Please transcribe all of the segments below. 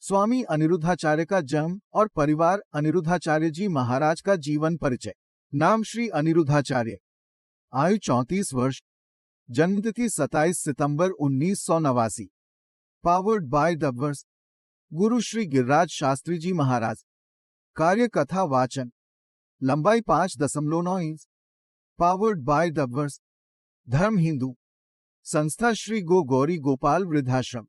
स्वामी अनिरुद्धाचार्य का जन्म और परिवार। अनिरुद्धाचार्य जी महाराज का जीवन परिचय। नाम श्री अनिरुद्धाचार्य। आयु 34 वर्ष। जन्मतिथि 27 सितंबर 1989। Powered by the verse. गुरु श्री गिरिराज शास्त्री जी महाराज। कार्य कथा वाचन। लंबाई 5.9 inch. Powered by the verse. धर्म हिंदू। संस्था श्री गौरी गोपाल वृद्धाश्रम।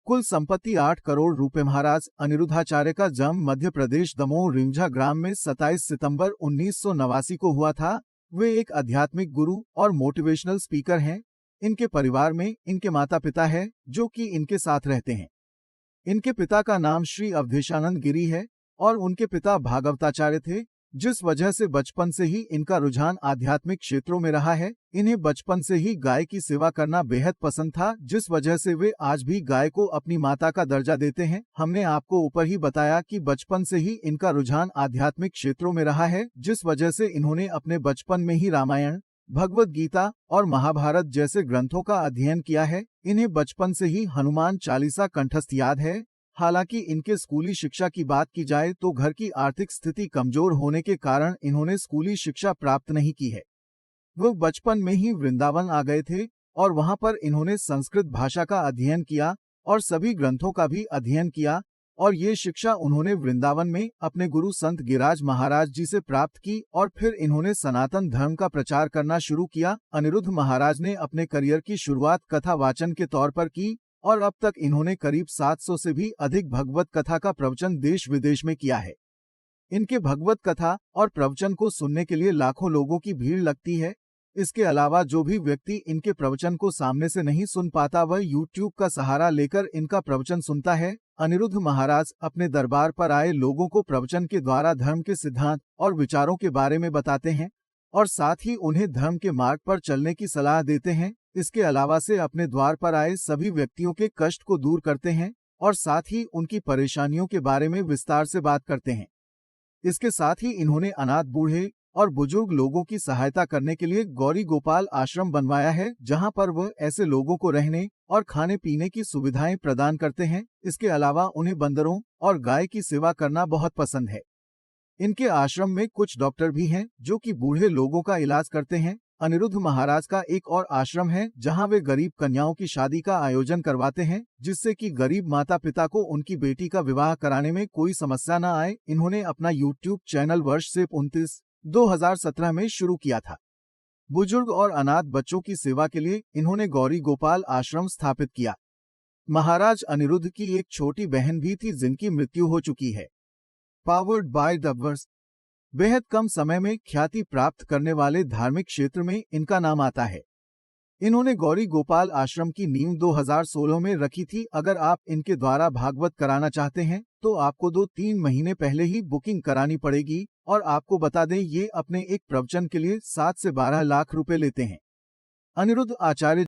कुल संपत्ति 8 करोड़ रुपए। महाराज अनिरुद्धाचार्य का जन्म मध्य प्रदेश दमोह रिंझा ग्राम में 27 सितंबर 1989 को हुआ था। वे एक आध्यात्मिक गुरु और मोटिवेशनल स्पीकर हैं। इनके परिवार में इनके माता पिता है जो कि इनके साथ रहते हैं। इनके पिता का नाम श्री अवधेशानंद गिरी है और उनके पिता भागवताचार्य थे, जिस वजह से बचपन से ही इनका रुझान आध्यात्मिक क्षेत्रों में रहा है। इन्हें बचपन से ही गाय की सेवा करना बेहद पसंद था, जिस वजह से वे आज भी गाय को अपनी माता का दर्जा देते हैं। हमने आपको ऊपर ही बताया कि बचपन से ही इनका रुझान आध्यात्मिक क्षेत्रों में रहा है, जिस वजह से इन्होंने अपने बचपन में ही रामायण, भगवद गीता और महाभारत जैसे ग्रंथों का अध्ययन किया है। इन्हें बचपन से ही हनुमान चालीसा कंठस्थ याद है। हालांकि इनके स्कूली शिक्षा की बात की जाए तो घर की आर्थिक स्थिति कमजोर होने के कारण इन्होंने स्कूली शिक्षा प्राप्त नहीं की है। वो बचपन में ही वृंदावन आ गए थे और वहां पर इन्होंने संस्कृत भाषा का अध्ययन किया और सभी ग्रंथों का भी अध्ययन किया, और ये शिक्षा उन्होंने वृंदावन में अपने गुरु संत गिरिराज महाराज जी से प्राप्त की और फिर इन्होंने सनातन धर्म का प्रचार करना शुरू किया। अनिरुद्ध महाराज ने अपने करियर की शुरुआत कथा वाचन के तौर पर की और अब तक इन्होंने करीब 700 से भी अधिक भगवत कथा का प्रवचन देश विदेश में किया है। इनके भगवत कथा और प्रवचन को सुनने के लिए लाखों लोगों की भीड़ लगती है। इसके अलावा जो भी व्यक्ति इनके प्रवचन को सामने से नहीं सुन पाता वह YouTube का सहारा लेकर इनका प्रवचन सुनता है। अनिरुद्ध महाराज अपने दरबार पर आए लोगों को प्रवचन के द्वारा धर्म के सिद्धांत और विचारों के बारे में बताते हैं और साथ ही उन्हें धर्म के मार्ग पर चलने की सलाह देते हैं। इसके अलावा से अपने द्वार पर आए सभी व्यक्तियों के कष्ट को दूर करते हैं और साथ ही उनकी परेशानियों के बारे में विस्तार से बात करते हैं। इसके साथ ही इन्होंने अनाथ बूढ़े और बुजुर्ग लोगों की सहायता करने के लिए गौरी गोपाल आश्रम बनवाया है, जहां पर वह ऐसे लोगों को रहने और खाने पीने की सुविधाएं प्रदान करते हैं। इसके अलावा उन्हें बंदरों और गाय की सेवा करना बहुत पसंद है। इनके आश्रम में कुछ डॉक्टर भी हैं जो कि बूढ़े लोगों का इलाज करते हैं। अनिरुद्ध महाराज का एक और आश्रम है जहां वे गरीब कन्याओं की शादी का आयोजन करवाते हैं, जिससे कि गरीब माता पिता को उनकी बेटी का विवाह कराने में कोई समस्या न आए। इन्होंने अपना YouTube चैनल वर्ष से 29/2017 में शुरू किया था। बुजुर्ग और अनाथ बच्चों की सेवा के लिए इन्होंने गौरी गोपाल आश्रम स्थापित किया। महाराज अनिरुद्ध की एक छोटी बहन भी थी जिनकी मृत्यु हो चुकी है। Powered by the verse. बेहद कम समय में ख्याति प्राप्त करने वाले धार्मिक क्षेत्र में इनका नाम आता है। इन्होंने गौरी गोपाल आश्रम की नींव 2016 में रखी थी। अगर आप इनके द्वारा भागवत कराना चाहते हैं तो आपको 2-3 महीने पहले ही बुकिंग करानी पड़ेगी, और आपको बता दें ये अपने एक प्रवचन के लिए 7 से 12 लाख रुपए लेते हैं। अनिरुद्ध आचार्य